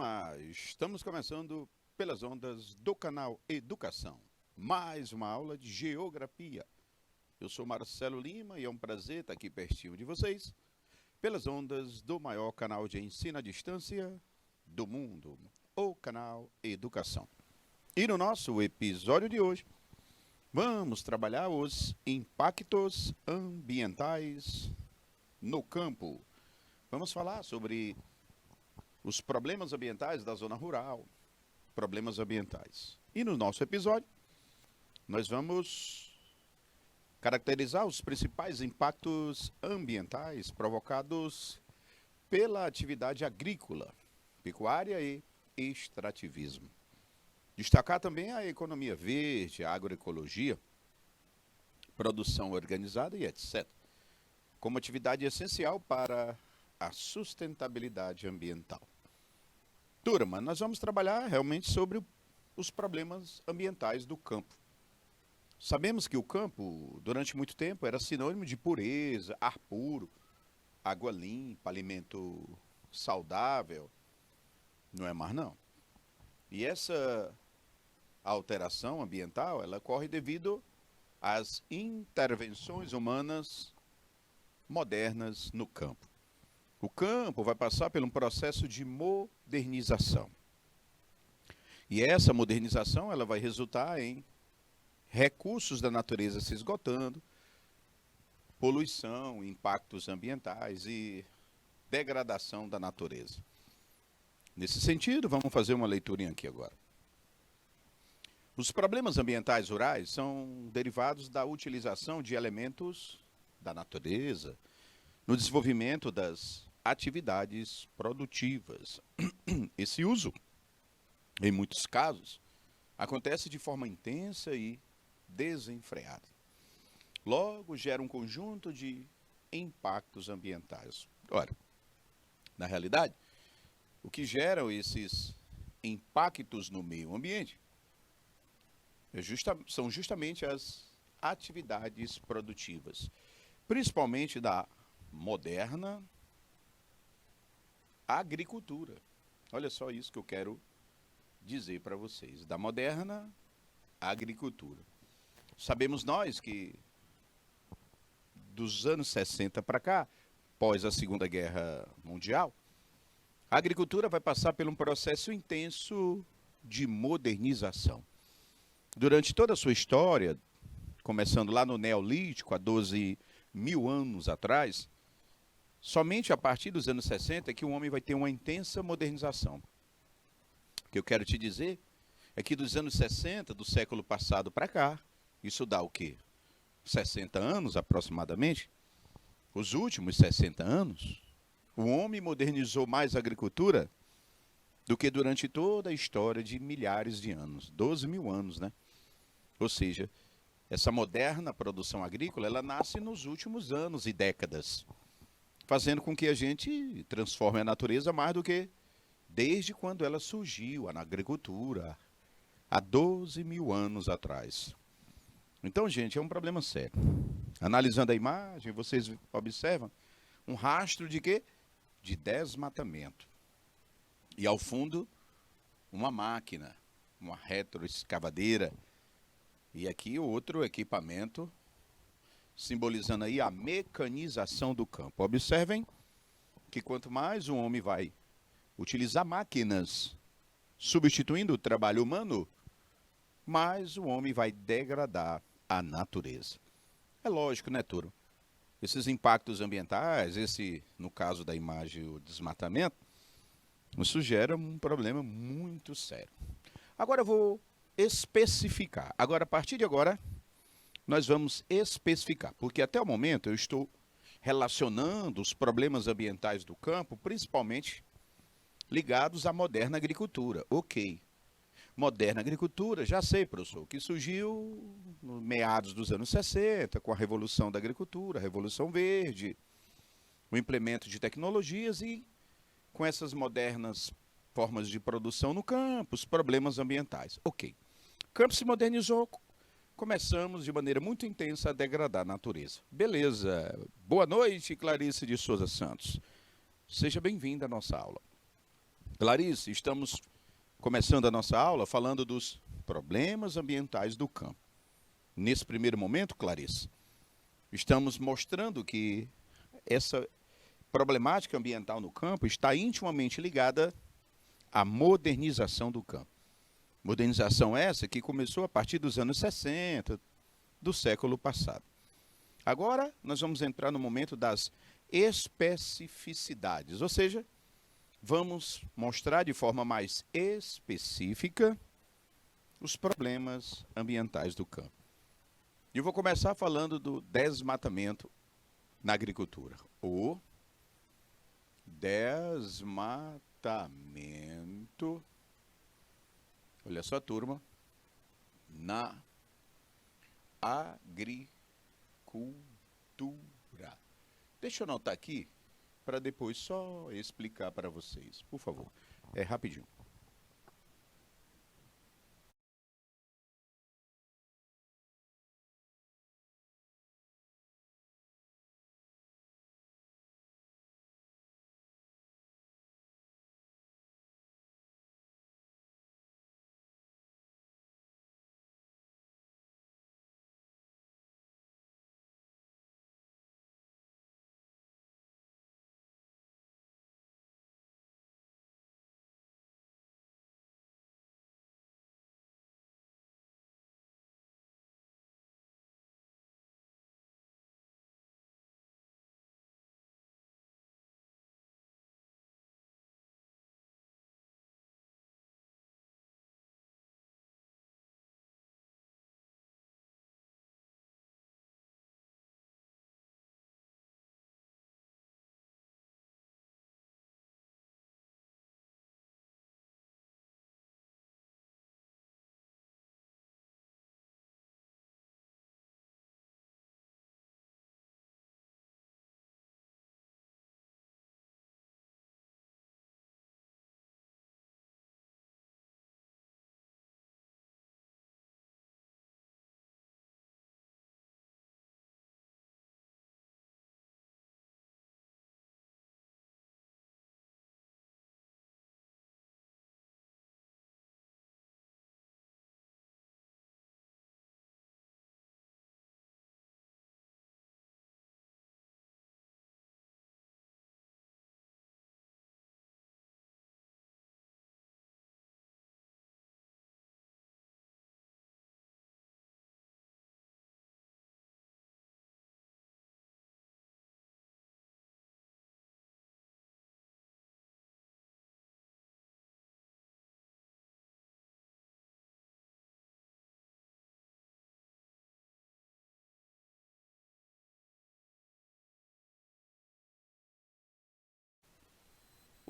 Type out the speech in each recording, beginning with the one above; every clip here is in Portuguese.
turma! Estamos começando pelas ondas do canal Educação. Mais uma aula de Geografia. Eu sou Marcelo Lima e é um prazer estar aqui pertinho de vocês, pelas ondas do maior canal de ensino à distância do mundo, o canal Educação. E no nosso episódio de hoje, vamos trabalhar os impactos ambientais no campo. Vamos falar sobre os problemas ambientais da zona rural, problemas ambientais. E no nosso episódio, nós vamos caracterizar os principais impactos ambientais provocados pela atividade agrícola, pecuária e extrativismo. Destacar também a economia verde, a agroecologia, produção organizada e etc., como atividade essencial para a sustentabilidade ambiental. Turma, nós vamos trabalhar realmente sobre os problemas ambientais do campo. Sabemos que o campo, durante muito tempo, era sinônimo de pureza, ar puro, água limpa, alimento saudável. Não é mais não. E essa alteração ambiental, ela ocorre devido às intervenções humanas modernas no campo. O campo vai passar por um processo de modernização. E essa modernização ela vai resultar em recursos da natureza se esgotando, poluição, impactos ambientais e degradação da natureza. Nesse sentido, vamos fazer uma leiturinha aqui agora. Os problemas ambientais rurais são derivados da utilização de elementos da natureza no desenvolvimento das atividades produtivas. Esse uso, em muitos casos, acontece de forma intensa e desenfreada. Logo, gera um conjunto de impactos ambientais. Ora, na realidade, o que geram esses impactos no meio ambiente são justamente as atividades produtivas, principalmente da moderna agricultura. Olha só isso que eu quero dizer para vocês, da moderna agricultura. Sabemos nós que dos anos 60 para cá, após a Segunda Guerra Mundial, a agricultura vai passar por um processo intenso de modernização. Durante toda a sua história, começando lá no Neolítico, há 12 mil anos atrás, somente a partir dos anos 60 é que o homem vai ter uma intensa modernização. O que eu quero te dizer é que dos anos 60 do século passado para cá, isso dá o quê? 60 anos aproximadamente, os últimos 60 anos, o homem modernizou mais a agricultura do que durante toda a história de milhares de anos, 12 mil anos, né? Ou seja, essa moderna produção agrícola, ela nasce nos últimos anos e décadas, fazendo com que a gente transforme a natureza mais do que desde quando ela surgiu na agricultura, há 12 mil anos atrás. Então, gente, é um problema sério. Analisando a imagem, vocês observam um rastro de quê? De desmatamento. E ao fundo, uma máquina, uma retroescavadeira. E aqui outro equipamento, simbolizando aí a mecanização do campo. Observem que quanto mais o homem vai utilizar máquinas, substituindo o trabalho humano, mais o homem vai degradar a natureza. É lógico, né, turma? Esses impactos ambientais, no caso da imagem, o desmatamento, isso gera um problema muito sério. Agora eu vou especificar. Agora, a partir de agora, nós vamos especificar, porque até o momento eu estou relacionando os problemas ambientais do campo, principalmente ligados à moderna agricultura. Ok. Moderna agricultura, já sei, professor, que surgiu no meados dos anos 60, com a Revolução da Agricultura, a Revolução Verde, o implemento de tecnologias e com essas modernas formas de produção no campo, os problemas ambientais. Ok. O campo se modernizou, começamos de maneira muito intensa a degradar a natureza. Beleza. Boa noite, Clarice de Souza Santos. Seja bem-vinda à nossa aula. Clarice, estamos começando a nossa aula falando dos problemas ambientais do campo. Nesse primeiro momento, Clarice, estamos mostrando que essa problemática ambiental no campo está intimamente ligada à modernização do campo. Modernização essa que começou a partir dos anos 60 do século passado. Agora, nós vamos entrar no momento das especificidades, ou seja, vamos mostrar de forma mais específica os problemas ambientais do campo. Eu vou começar falando do desmatamento na agricultura. O desmatamento, olha só, turma, na agricultura. Deixa eu anotar aqui para depois só explicar para vocês, por favor. É rapidinho.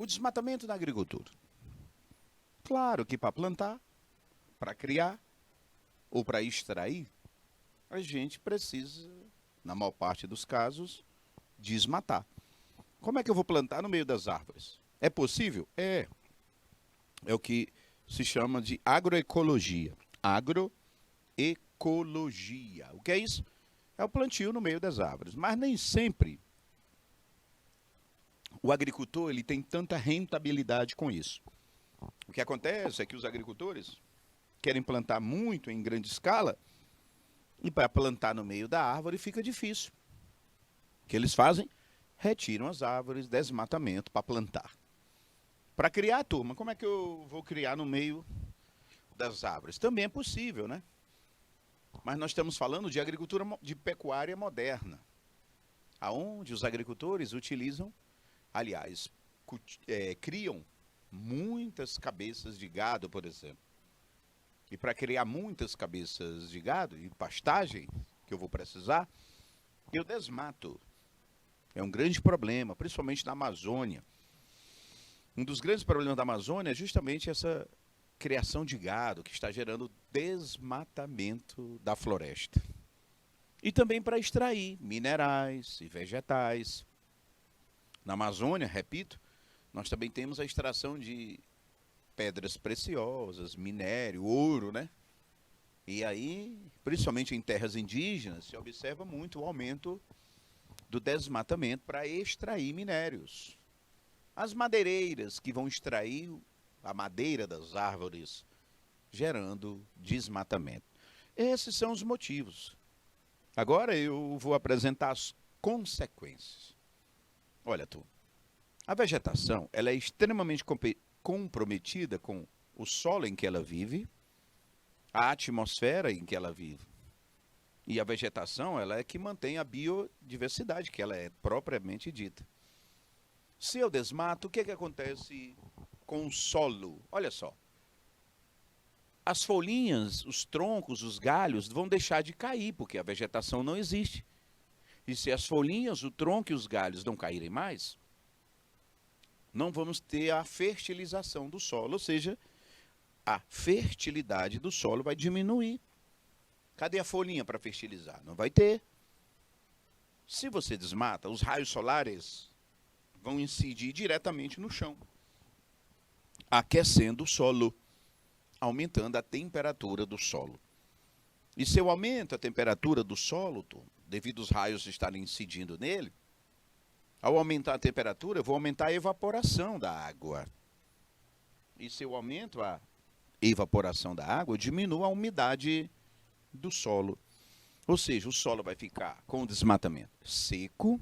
O desmatamento na agricultura. Claro que para plantar, para criar ou para extrair, a gente precisa, na maior parte dos casos, desmatar. Como é que eu vou plantar no meio das árvores? É possível? É. É o que se chama de agroecologia. Agroecologia. O que é isso? É o plantio no meio das árvores. Mas nem sempre o agricultor ele tem tanta rentabilidade com isso. O que acontece é que os agricultores querem plantar muito em grande escala e para plantar no meio da árvore fica difícil. O que eles fazem? Retiram as árvores, desmatamento para plantar. Para criar a turma, como é que eu vou criar no meio das árvores? Também é possível, né? Mas nós estamos falando de agricultura de pecuária moderna, aonde os agricultores utilizam, aliás, criam muitas cabeças de gado, por exemplo. E para criar muitas cabeças de gado e pastagem, que eu vou precisar, eu desmato. É um grande problema, principalmente na Amazônia. Um dos grandes problemas da Amazônia é justamente essa criação de gado que está gerando desmatamento da floresta. E também para extrair minerais e vegetais. Na Amazônia, repito, nós também temos a extração de pedras preciosas, minério, ouro, né? E aí, principalmente em terras indígenas, se observa muito o aumento do desmatamento para extrair minérios. As madeireiras que vão extrair a madeira das árvores, gerando desmatamento. Esses são os motivos. Agora eu vou apresentar as consequências. Olha, tu, a vegetação ela é extremamente comprometida com o solo em que ela vive, a atmosfera em que ela vive. E a vegetação ela é que mantém a biodiversidade, que ela é propriamente dita. Se eu desmato, o que acontece com o solo? Olha só. As folhinhas, os troncos, os galhos vão deixar de cair, porque a vegetação não existe. E se as folhinhas, o tronco e os galhos não caírem mais, não vamos ter a fertilização do solo, ou seja, a fertilidade do solo vai diminuir. Cadê a folhinha para fertilizar? Não vai ter. Se você desmata, os raios solares vão incidir diretamente no chão, aquecendo o solo, aumentando a temperatura do solo. E se eu aumento a temperatura do solo, devido aos raios estarem incidindo nele, ao aumentar a temperatura, eu vou aumentar a evaporação da água. E se eu aumento a evaporação da água, eu diminuo a umidade do solo. Ou seja, o solo vai ficar com o desmatamento seco,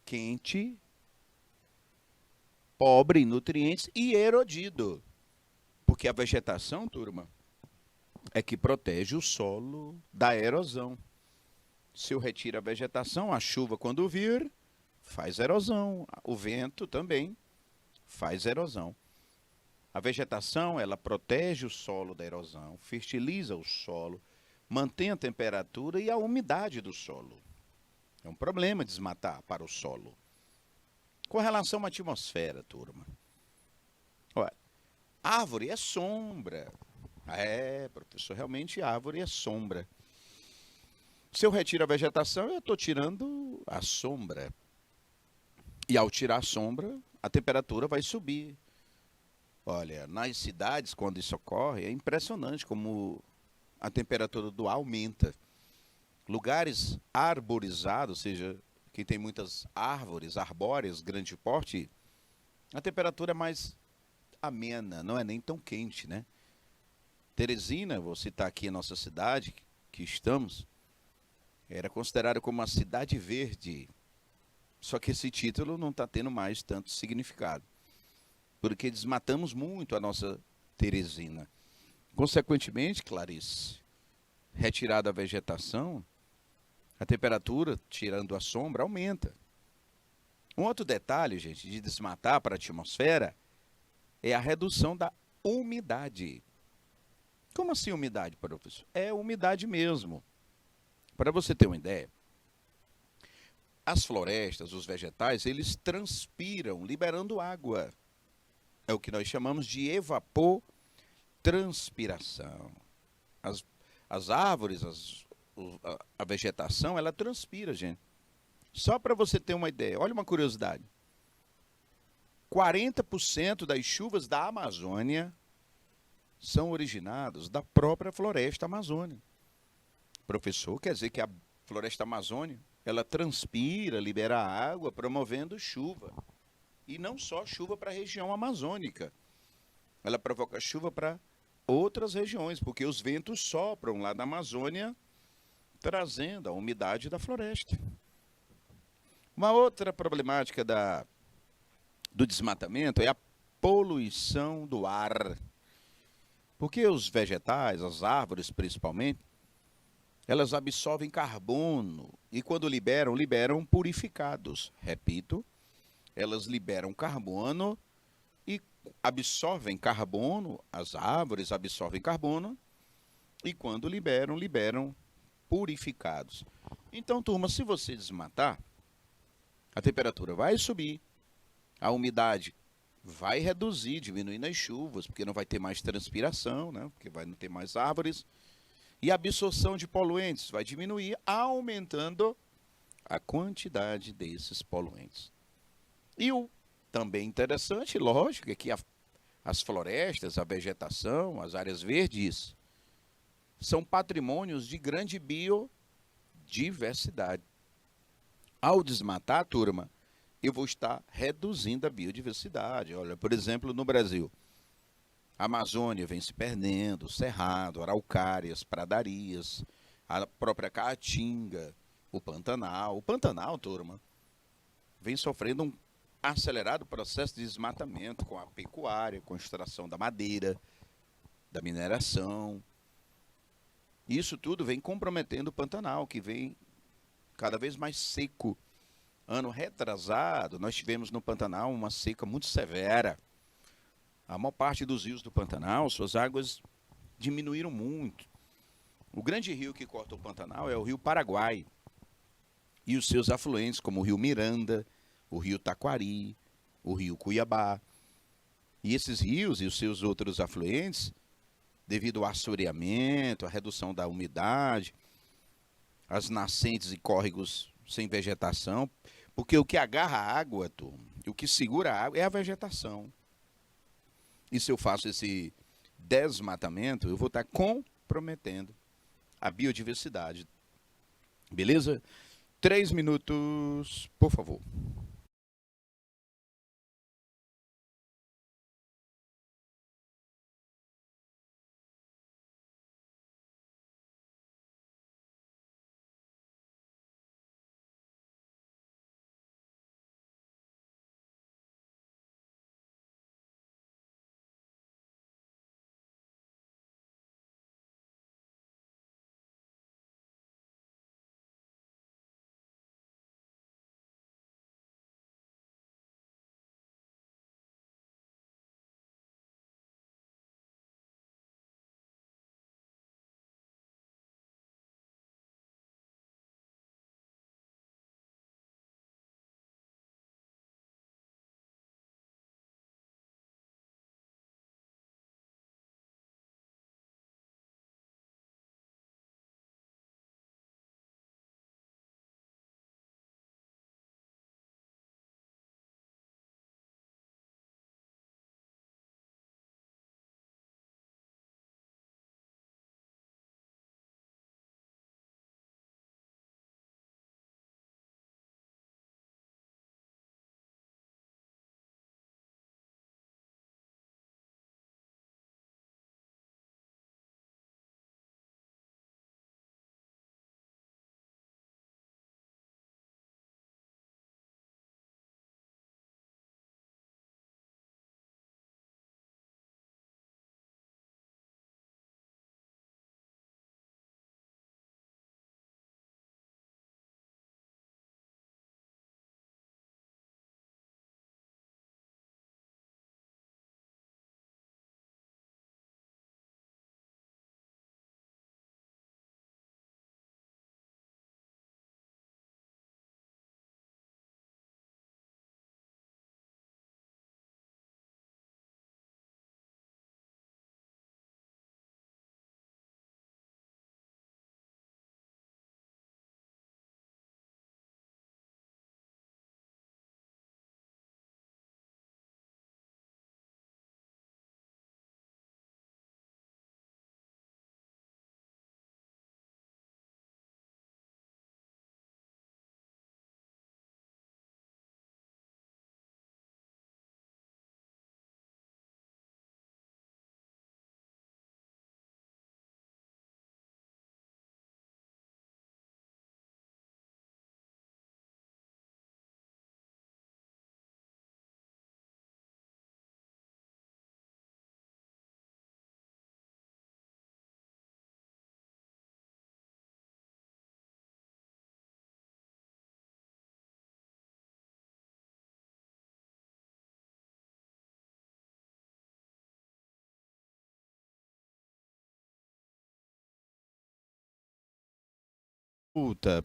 quente, pobre em nutrientes e erodido. Porque a vegetação, turma, é que protege o solo da erosão. Se eu retiro a vegetação, a chuva, quando vir, faz erosão. O vento também faz erosão. A vegetação, ela protege o solo da erosão, fertiliza o solo, mantém a temperatura e a umidade do solo. É um problema desmatar para o solo. Com relação à atmosfera, turma. Olha, árvore é sombra. Professor, realmente árvore é sombra. Se eu retiro a vegetação, eu estou tirando a sombra. E ao tirar a sombra, a temperatura vai subir. Olha, nas cidades, quando isso ocorre, é impressionante como a temperatura do ar aumenta. Lugares arborizados, ou seja, que tem muitas árvores, arbóreas, grande porte, a temperatura é mais amena, não é nem tão quente, né? Teresina, vou citar aqui a nossa cidade, que estamos, era considerada como uma cidade verde. Só que esse título não está tendo mais tanto significado, porque desmatamos muito a nossa Teresina. Consequentemente, Clarice, retirada a vegetação, a temperatura, tirando a sombra, aumenta. Um outro detalhe, gente, de desmatar para a atmosfera é a redução da umidade. Como assim umidade, professor? É umidade mesmo. Para você ter uma ideia, as florestas, os vegetais, eles transpiram, liberando água. É o que nós chamamos de evapotranspiração. As árvores, a vegetação, ela transpira, gente. Só para você ter uma ideia, olha uma curiosidade. 40% das chuvas da Amazônia são originadas da própria floresta amazônica. Professor, quer dizer que a floresta amazônica, ela transpira, libera água, promovendo chuva. E não só chuva para a região amazônica. Ela provoca chuva para outras regiões, porque os ventos sopram lá da Amazônia, trazendo a umidade da floresta. Uma outra problemática do desmatamento é a poluição do ar. Porque os vegetais, as árvores principalmente, elas absorvem carbono e quando liberam purificados. Repito, elas liberam carbono e absorvem carbono, as árvores absorvem carbono e quando liberam purificados. Então, turma, se você desmatar, a temperatura vai subir, a umidade vai reduzir, diminuindo as chuvas, porque não vai ter mais transpiração, né? Porque vai não ter mais árvores. E a absorção de poluentes vai diminuir, aumentando a quantidade desses poluentes. E o também interessante, lógico, é que as florestas, a vegetação, as áreas verdes, são patrimônios de grande biodiversidade. Ao desmatar, turma, eu vou estar reduzindo a biodiversidade. Olha, por exemplo, no Brasil, a Amazônia vem se perdendo, Cerrado, araucárias, pradarias, a própria Caatinga, o Pantanal. O Pantanal, turma, vem sofrendo um acelerado processo de desmatamento com a pecuária, com a extração da madeira, da mineração. Isso tudo vem comprometendo o Pantanal, que vem cada vez mais seco. Ano retrasado, nós tivemos no Pantanal uma seca muito severa. A maior parte dos rios do Pantanal, suas águas diminuíram muito. O grande rio que corta o Pantanal é o rio Paraguai. E os seus afluentes, como o rio Miranda, o rio Taquari, o rio Cuiabá. E esses rios e os seus outros afluentes, devido ao assoreamento, à redução da umidade, as nascentes e córregos sem vegetação, porque o que agarra a água, o que segura a água é a vegetação. E se eu faço esse desmatamento, eu vou estar comprometendo a biodiversidade. Beleza? 3 minutos, por favor.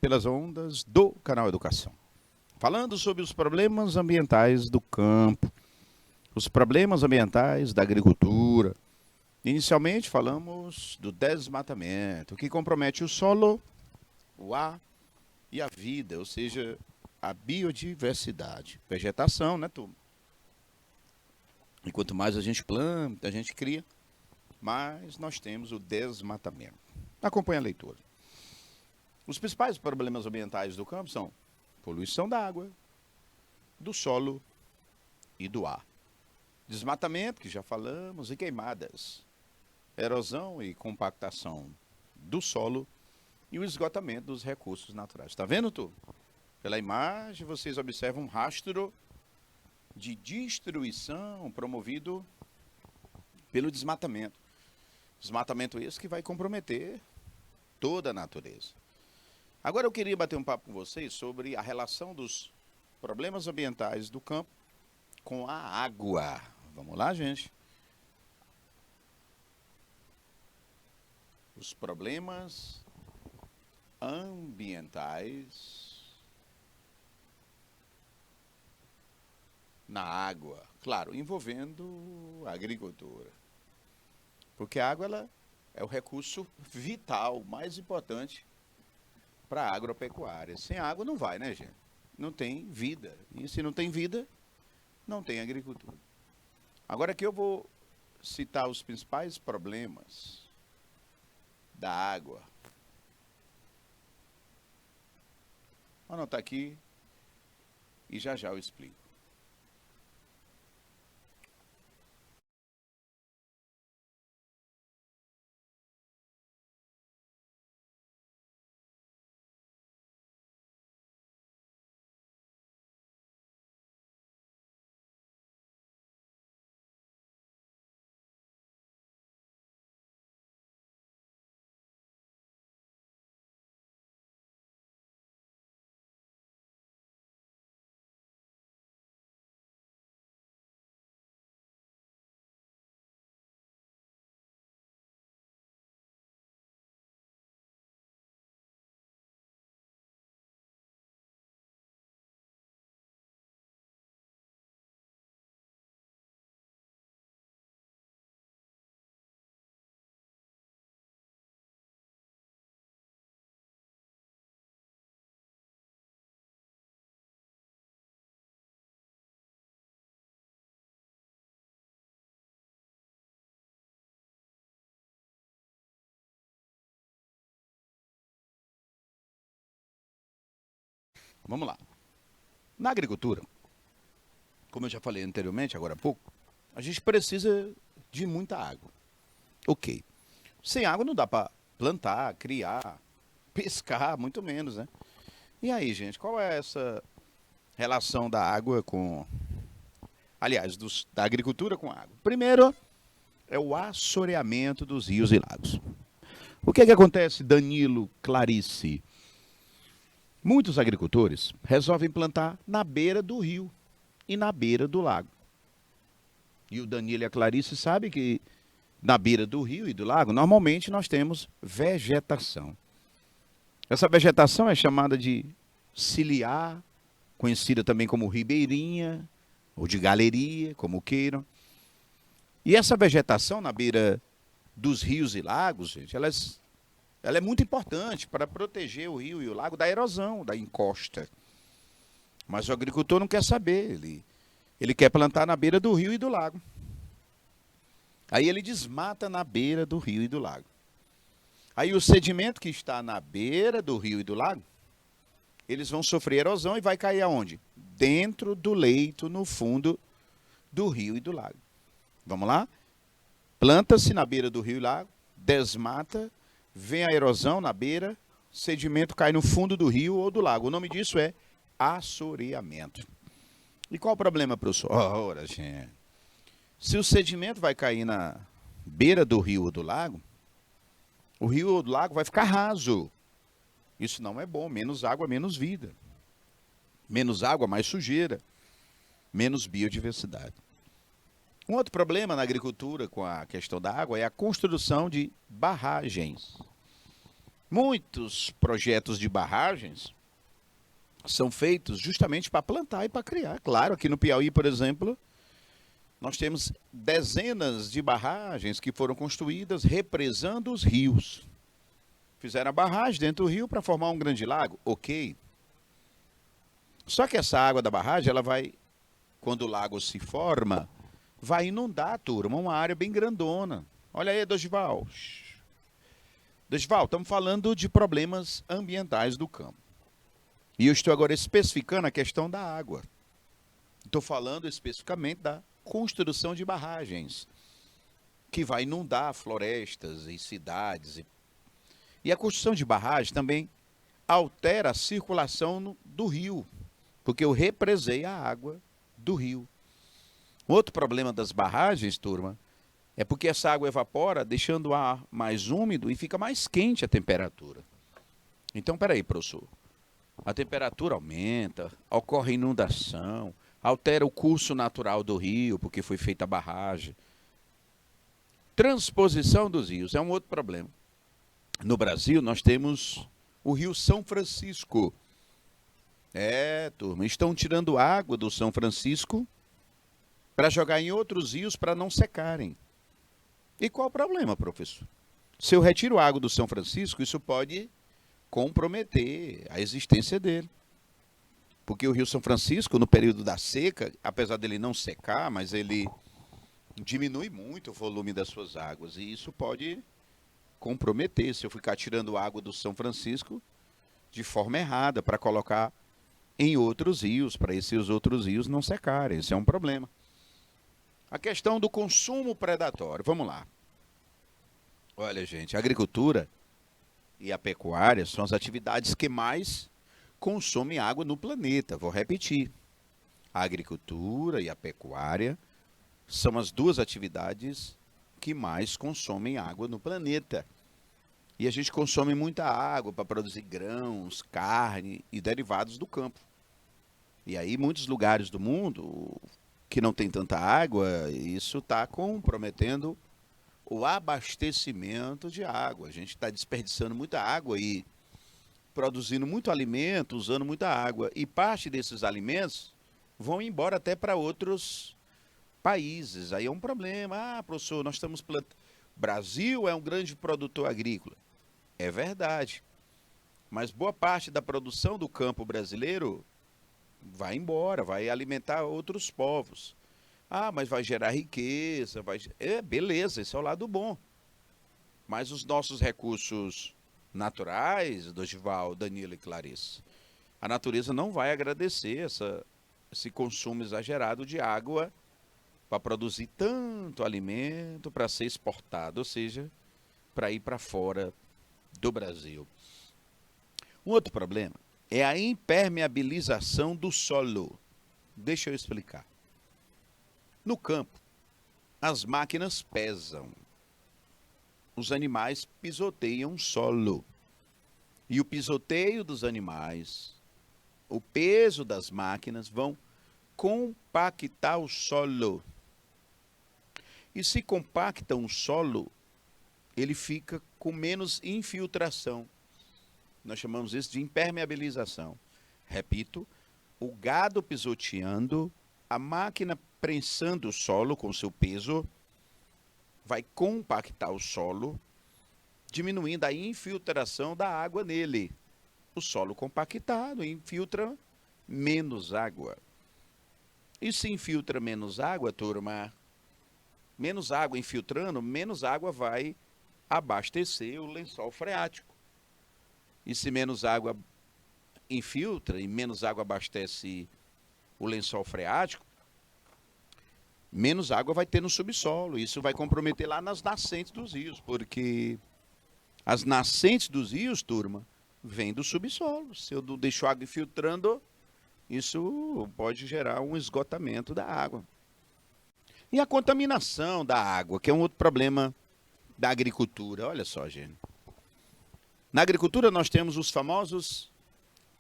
Pelas ondas do Canal Educação. Falando sobre os problemas ambientais do campo, os problemas ambientais da agricultura. Inicialmente falamos do desmatamento, que compromete o solo, o ar e a vida, ou seja, a biodiversidade. Vegetação, né, turma? E quanto mais a gente planta, a gente cria, mais nós temos o desmatamento. Acompanhe a leitura. Os principais problemas ambientais do campo são poluição da água, do solo e do ar. Desmatamento, que já falamos, e queimadas. Erosão e compactação do solo e o esgotamento dos recursos naturais. Está vendo, tu? Pela imagem, vocês observam um rastro de destruição promovido pelo desmatamento. Desmatamento esse que vai comprometer toda a natureza. Agora eu queria bater um papo com vocês sobre a relação dos problemas ambientais do campo com a água. Vamos lá, gente. Os problemas ambientais na água, claro, envolvendo a agricultura. Porque a água ela é o recurso vital, mais importante para a agropecuária. Sem água não vai, né, gente? Não tem vida. E se não tem vida, não tem agricultura. Agora aqui eu vou citar os principais problemas da água. Vou anotar aqui e já já eu explico. Vamos lá. Na agricultura, como eu já falei anteriormente, agora há pouco, a gente precisa de muita água. Ok. Sem água não dá para plantar, criar, pescar, muito menos, né? E aí, gente, qual é essa relação da água com... Aliás, da agricultura com a água? Primeiro, é o assoreamento dos rios e lagos. O que é que acontece, Danilo, Clarice? Muitos agricultores resolvem plantar na beira do rio e na beira do lago. E o Danilo e a Clarice sabem que na beira do rio e do lago, normalmente nós temos vegetação. Essa vegetação é chamada de ciliar, conhecida também como ribeirinha, ou de galeria, como queiram. E essa vegetação na beira dos rios e lagos, gente, ela é muito importante para proteger o rio e o lago da erosão, da encosta. Mas o agricultor não quer saber, ele quer plantar na beira do rio e do lago. Aí ele desmata na beira do rio e do lago. Aí o sedimento que está na beira do rio e do lago, eles vão sofrer erosão e vai cair aonde? Dentro do leito, no fundo do rio e do lago. Vamos lá? Planta-se na beira do rio e lago, desmata, vem a erosão na beira, sedimento cai no fundo do rio ou do lago. O nome disso é assoreamento. E qual o problema, professor? Ora, gente. Se o sedimento vai cair na beira do rio ou do lago, o rio ou do lago vai ficar raso. Isso não é bom. Menos água, menos vida. Menos água, mais sujeira. Menos biodiversidade. Um outro problema na agricultura com a questão da água é a construção de barragens. Muitos projetos de barragens são feitos justamente para plantar e para criar. Claro, aqui no Piauí, por exemplo, nós temos dezenas de barragens que foram construídas represando os rios. Fizeram a barragem dentro do rio para formar um grande lago, ok. Só que essa água da barragem, ela vai, quando o lago se forma, vai inundar a turma, uma área bem grandona. Olha aí, Dosval. Dosval, estamos falando de problemas ambientais do campo. E eu estou agora especificando a questão da água. Estou falando especificamente da construção de barragens, que vai inundar florestas e cidades. E a construção de barragens também altera a circulação do rio, porque eu represei a água do rio. Outro problema das barragens, turma, é porque essa água evapora, deixando o ar mais úmido e fica mais quente a temperatura. Então, peraí, professor. A temperatura aumenta, ocorre inundação, altera o curso natural do rio, porque foi feita a barragem. Transposição dos rios é um outro problema. No Brasil, nós temos o Rio São Francisco. Turma, estão tirando água do São Francisco para jogar em outros rios para não secarem. E qual o problema, professor? Se eu retiro a água do São Francisco, isso pode comprometer a existência dele. Porque o Rio São Francisco, no período da seca, apesar dele não secar, mas ele diminui muito o volume das suas águas. E isso pode comprometer se eu ficar tirando água do São Francisco de forma errada para colocar em outros rios, para esses outros rios não secarem. Isso é um problema. A questão do consumo predatório. Vamos lá. Olha, gente, a agricultura e a pecuária são as atividades que mais consomem água no planeta. Vou repetir. A agricultura e a pecuária são as duas atividades que mais consomem água no planeta. E a gente consome muita água para produzir grãos, carne e derivados do campo. E aí, muitos lugares do mundo que não tem tanta água, isso está comprometendo o abastecimento de água. A gente está desperdiçando muita água e produzindo muito alimento, usando muita água. E parte desses alimentos vão embora até para outros países. Aí é um problema. Ah, professor, nós estamos plantando. Brasil é um grande produtor agrícola. É verdade. Mas boa parte da produção do campo brasileiro vai embora, vai alimentar outros povos. Ah, mas vai gerar riqueza, beleza, esse é o lado bom. Mas os nossos recursos naturais, Dorival, Danilo e Clarice, a natureza não vai agradecer esse consumo exagerado de água para produzir tanto alimento para ser exportado, ou seja, para ir para fora do Brasil. Um outro problema é a impermeabilização do solo. Deixa eu explicar. No campo, as máquinas pesam. Os animais pisoteiam o solo. E o pisoteio dos animais, o peso das máquinas vão compactar o solo. E se compactam o solo, ele fica com menos infiltração. Nós chamamos isso de impermeabilização. Repito, o gado pisoteando, a máquina prensando o solo com seu peso, vai compactar o solo, diminuindo a infiltração da água nele. O solo compactado infiltra menos água. E se infiltra menos água, turma, menos água infiltrando, menos água vai abastecer o lençol freático. E se menos água infiltra e menos água abastece o lençol freático, menos água vai ter no subsolo. Isso vai comprometer lá nas nascentes dos rios, porque as nascentes dos rios, turma, vêm do subsolo. Se eu não deixo água infiltrando, isso pode gerar um esgotamento da água. E a contaminação da água, que é um outro problema da agricultura. Olha só, gente. Na agricultura nós temos os famosos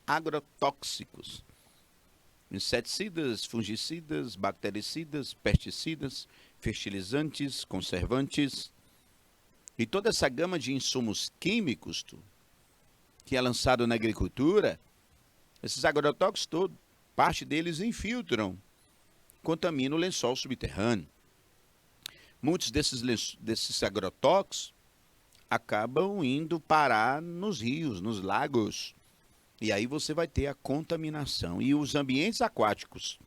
agrotóxicos. Inseticidas, fungicidas, bactericidas, pesticidas, fertilizantes, conservantes. E toda essa gama de insumos químicos que é lançado na agricultura, esses agrotóxicos todos, parte deles infiltram, contaminam o lençol subterrâneo. Muitos desses agrotóxicos acabam indo parar nos rios, nos lagos. E aí você vai ter a contaminação. E os ambientes aquáticos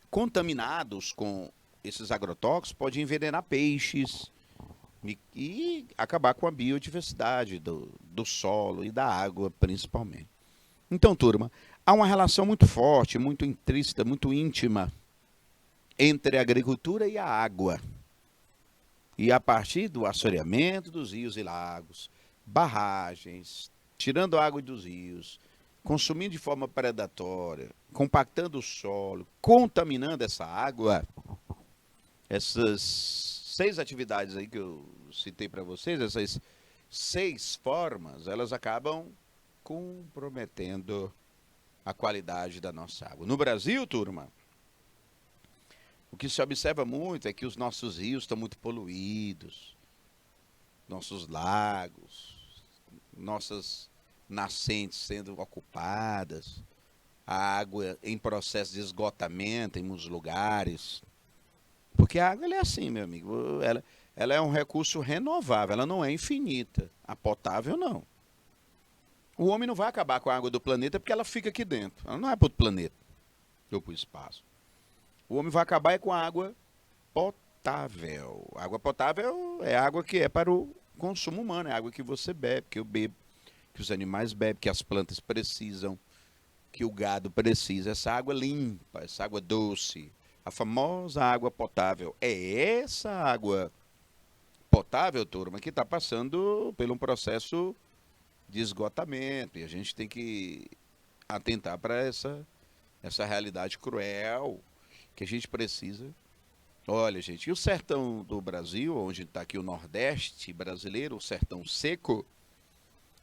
contaminados com esses agrotóxicos podem envenenar peixes e acabar com a biodiversidade do solo e da água, principalmente. Então, turma, há uma relação muito forte, muito intrínseca, muito íntima entre a agricultura e a água. E a partir do assoreamento dos rios e lagos, barragens, tirando a água dos rios, consumindo de forma predatória, compactando o solo, contaminando essa água, essas 6 atividades aí que eu citei para vocês, essas 6 formas, elas acabam comprometendo a qualidade da nossa água. No Brasil, turma, o que se observa muito é que os nossos rios estão muito poluídos, nossos lagos, nossas nascentes sendo ocupadas, a água em processo de esgotamento em muitos lugares. Porque a água ela é assim, meu amigo, ela é um recurso renovável, ela não é infinita. A potável, não. O homem não vai acabar com a água do planeta porque ela fica aqui dentro. Ela não é para outro planeta ou para o espaço. O homem vai acabar é com a água potável. A água potável é água que é para o consumo humano, é água que você bebe, que eu bebo, que os animais bebem, que as plantas precisam, que o gado precisa. Essa água limpa, essa água doce, a famosa água potável. É essa água potável, turma, que está passando por um processo de esgotamento. E a gente tem que atentar para essa realidade cruel que a gente precisa. Olha, gente, e o sertão do Brasil, onde está aqui o Nordeste brasileiro, o sertão seco,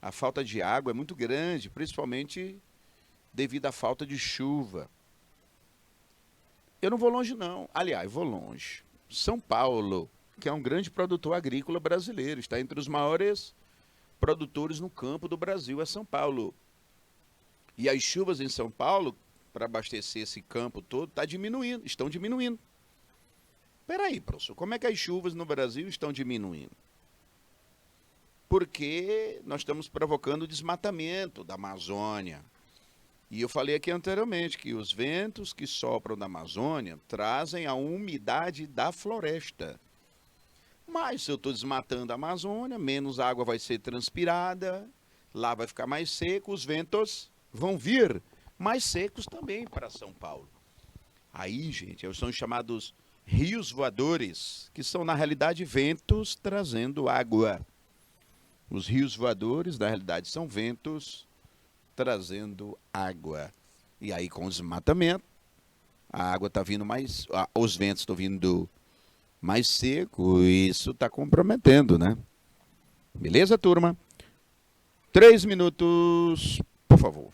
a falta de água é muito grande, principalmente devido à falta de chuva. Eu não vou longe, não. Aliás, vou longe. São Paulo, que é um grande produtor agrícola brasileiro, está entre os maiores produtores no campo do Brasil, é São Paulo. E as chuvas em São Paulo, para abastecer esse campo todo, está diminuindo, estão diminuindo. Peraí, professor, como é que as chuvas no Brasil estão diminuindo? Porque nós estamos provocando o desmatamento da Amazônia. E eu falei aqui anteriormente que os ventos que sopram da Amazônia trazem a umidade da floresta. Mas se eu estou desmatando a Amazônia, menos água vai ser transpirada, lá vai ficar mais seco, os ventos vão vir mais secos também para São Paulo. Aí, gente, são os chamados rios voadores, que são, na realidade, ventos trazendo água. Os rios voadores, na realidade, são ventos trazendo água. E aí, com o desmatamento, a água está vindo mais... os ventos estão vindo mais seco, e isso está comprometendo, né? Beleza, turma? 3 minutos, por favor.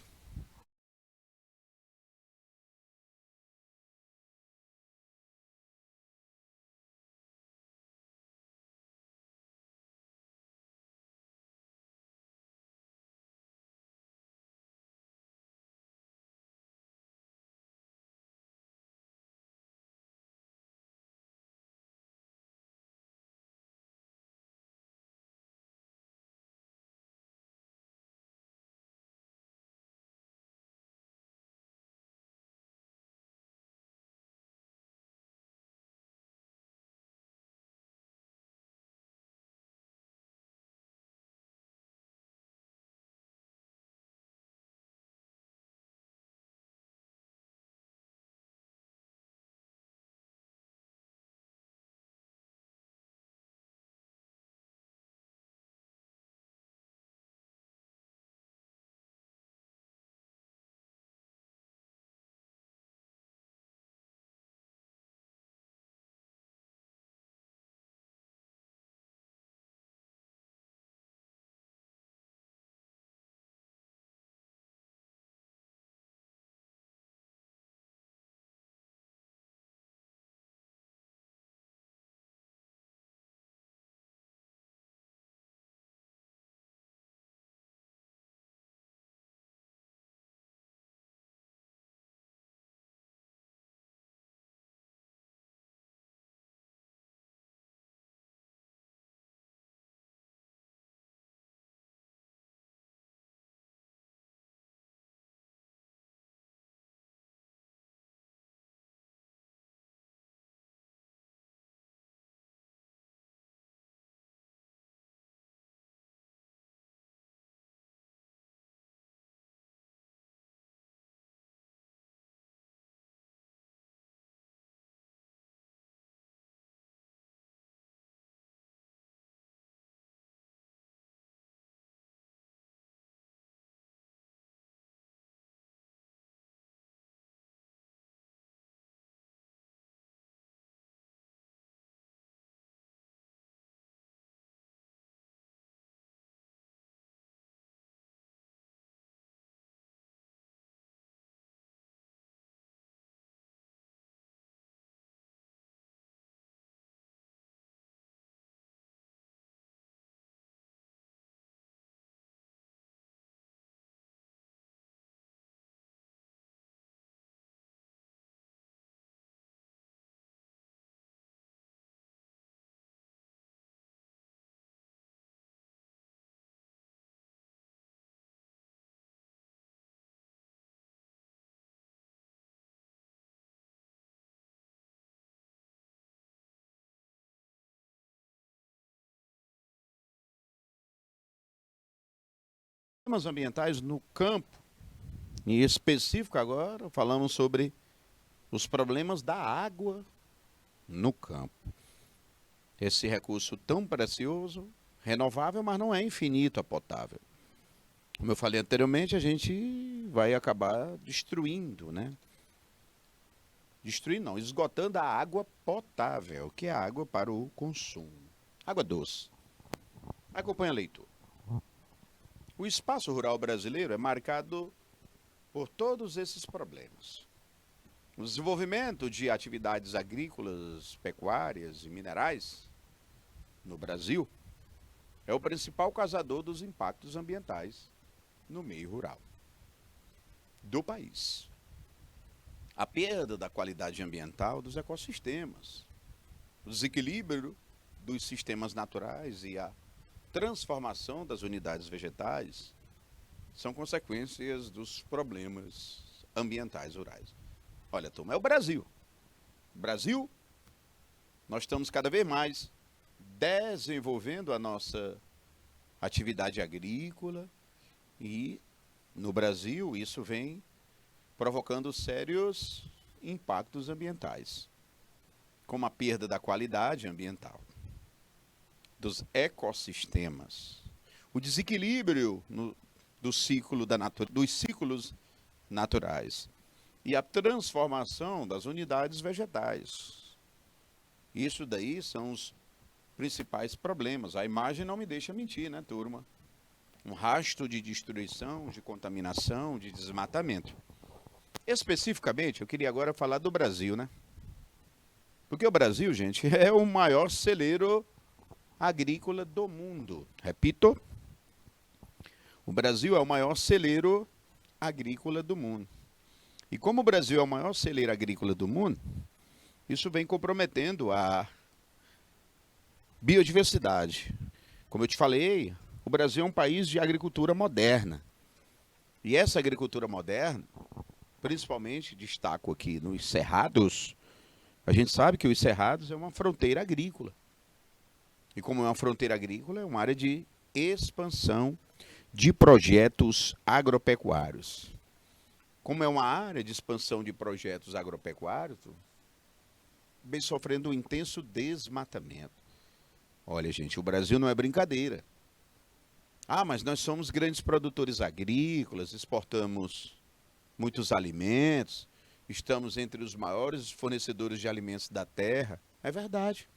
problemas ambientais no campo. Em específico agora, falamos sobre os problemas da água no campo. Esse recurso tão precioso, renovável, mas não é infinito a potável. Como eu falei anteriormente, a gente vai acabar destruindo, né? Destruindo não, esgotando a água potável, que é a água para o consumo. Água doce. Acompanha a leitura. O espaço rural brasileiro é marcado por todos esses problemas. O desenvolvimento de atividades agrícolas, pecuárias e minerais no Brasil é o principal causador dos impactos ambientais no meio rural do país. A perda da qualidade ambiental dos ecossistemas, o desequilíbrio dos sistemas naturais e a transformação das unidades vegetais são consequências dos problemas ambientais rurais. Olha, turma, é o Brasil. Brasil, nós estamos cada vez mais desenvolvendo a nossa atividade agrícola e, no Brasil, isso vem provocando sérios impactos ambientais, como a perda da qualidade ambiental, dos ecossistemas, o desequilíbrio do ciclo dos ciclos naturais e a transformação das unidades vegetais. Isso daí são os principais problemas. A imagem não me deixa mentir, né, turma? Um rastro de destruição, de contaminação, de desmatamento. Especificamente, eu queria agora falar do Brasil, né? Porque o Brasil, gente, é o maior celeiro agrícola do mundo. Repito, o Brasil é o maior celeiro agrícola do mundo. E como o Brasil é o maior celeiro agrícola do mundo, isso vem comprometendo a biodiversidade. Como eu te falei, o Brasil é um país de agricultura moderna. E essa agricultura moderna, principalmente destaco aqui nos cerrados, a gente sabe que os cerrados é uma fronteira agrícola. E como é uma fronteira agrícola, é uma área de expansão de projetos agropecuários. Como é uma área de expansão de projetos agropecuários, vem sofrendo um intenso desmatamento. Olha, gente, o Brasil não é brincadeira. Ah, mas nós somos grandes produtores agrícolas, exportamos muitos alimentos, estamos entre os maiores fornecedores de alimentos da terra. É verdade.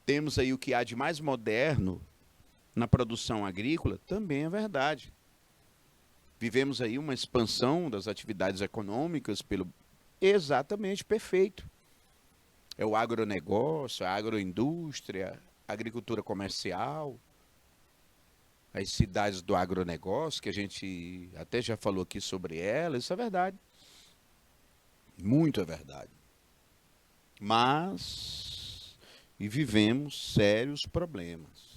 Temos aí o que há de mais moderno na produção agrícola, também é verdade. Vivemos aí uma expansão das atividades econômicas pelo exatamente perfeito. É o agronegócio, a agroindústria, a agricultura comercial, as cidades do agronegócio, que a gente até já falou aqui sobre elas, isso é verdade. Muito é verdade. Mas vivemos sérios problemas.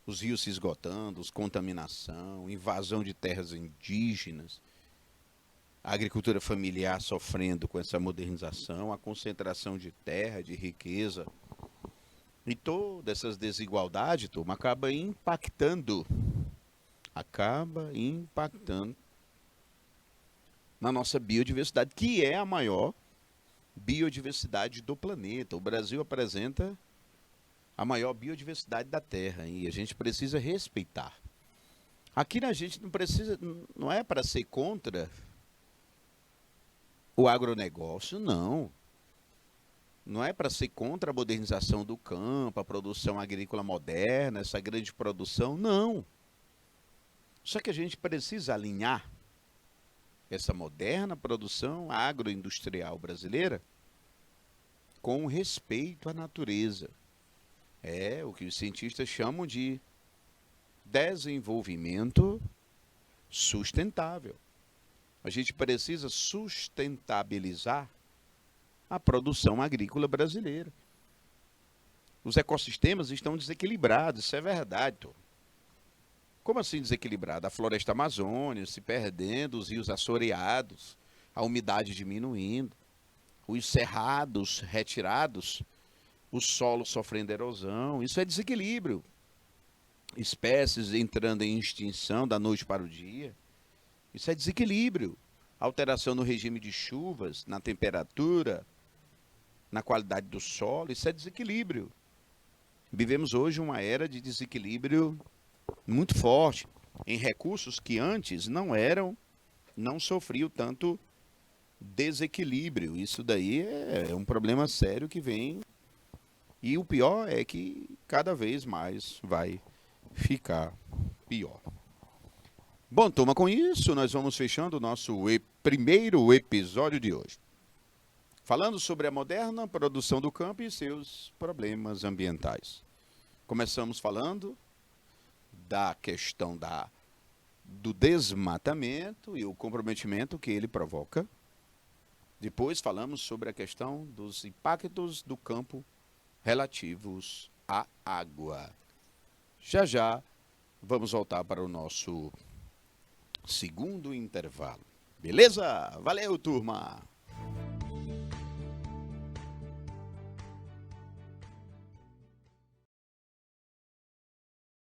Os rios se esgotando, contaminação, invasão de terras indígenas, a agricultura familiar sofrendo com essa modernização, a concentração de terra, de riqueza. E todas essas desigualdades, turma, acaba impactando na nossa biodiversidade, que é a maior biodiversidade do planeta. O Brasil apresenta a maior biodiversidade da Terra e a gente precisa respeitar. Aqui a gente não é para ser contra o agronegócio, não. Não é para ser contra a modernização do campo, a produção agrícola moderna, essa grande produção, não. Só que a gente precisa alinhar essa moderna produção agroindustrial brasileira com respeito à natureza. É o que os cientistas chamam de desenvolvimento sustentável. A gente precisa sustentabilizar a produção agrícola brasileira. Os ecossistemas estão desequilibrados, isso é verdade. Como assim desequilibrado? A floresta amazônica se perdendo, os rios assoreados, a umidade diminuindo, os cerrados retirados, o solo sofrendo erosão, isso é desequilíbrio. espécies entrando em extinção da noite para o dia. Isso é desequilíbrio. Alteração no regime de chuvas, na temperatura, na qualidade do solo, isso é desequilíbrio. Vivemos hoje uma era de desequilíbrio muito forte em recursos que antes não sofriam tanto desequilíbrio. Isso daí é um problema sério que vem. E o pior é que cada vez mais vai ficar pior. Bom, turma, com isso nós vamos fechando o nosso primeiro episódio de hoje. Falando sobre a moderna produção do campo e seus problemas ambientais. Começamos falando da questão do desmatamento e o comprometimento que ele provoca. Depois falamos sobre a questão dos impactos do campo relativos à água. Já já vamos voltar para o nosso segundo intervalo. Beleza? Valeu, turma!